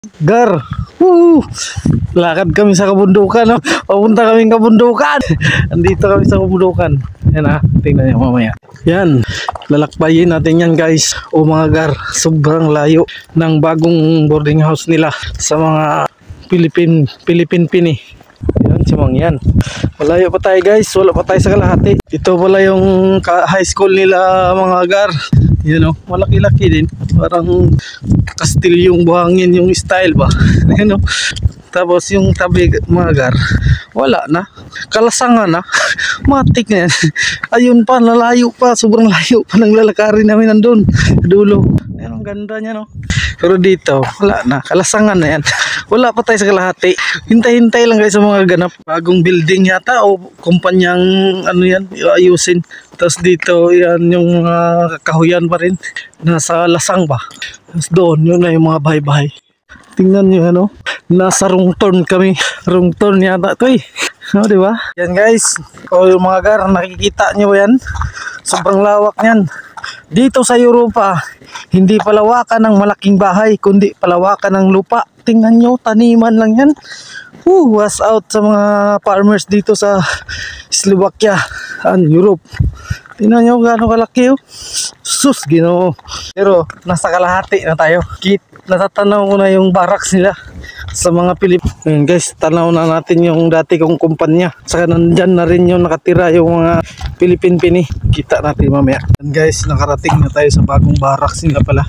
Gar, lakad kami sa kabundukan, no? Papunta kami kabundukan. Andito kami sa kabundukan. Yan tingnan niyo mamaya. Yan, lalakbayin natin yan guys. O mga gar, sobrang layo ng bagong boarding house nila sa mga Philippine Pini. Yan, simang yan. Malayo pa tayo guys, wala pa tayo sa kalahati. Ito pala yung high school nila mga gar. Yan o, malaki-laki din. Parang kastilyong buhangin yung style ba. Yan o. Tapos yung tabi mga gar, wala na. Kalasangan na. Matik na yan. Ayun pa, nalayo pa. Sobrang layo pa ng lalakarin namin nandun. Dulo. Yan, ang ganda niya no. Pero dito, wala na. Kalasangan na yan. Wala pa tayo sa kalahati. Hintay-hintay lang guys sa mga ganap. Bagong building yata o kumpanyang ano yan, ayusin. Tapos dito, yan yung mga kahuyan pa rin. Nasa lasang ba? Tapos doon, yun na yung mga bahay-bahay. Tingnan nyo ano, nasa wrong turn kami. Wrong turn yata ito eh. No, diba? Yan guys, o yung mga gar, nakikita nyo yan. Sobrang lawak yan. Dito sa Europa, hindi palawakan ng malaking bahay, kundi palawakan ng lupa. Tingnan nyo, taniman lang yan. Was out sa mga farmers dito sa Slovakia and Europe. Tingnan nyo gaano kalaki oh. Sus, Ginoo. Pero nasa kalahati na tayo. Natatanaw ko na yung barracks nila sa mga Pilipino. Guys, tanaw na natin yung dati kong kumpanya. Saka nandyan na rin yung nakatira yung mga Philippine Pini. Kita natin mamaya. And guys, nakarating na tayo sa bagong barracks nila pala.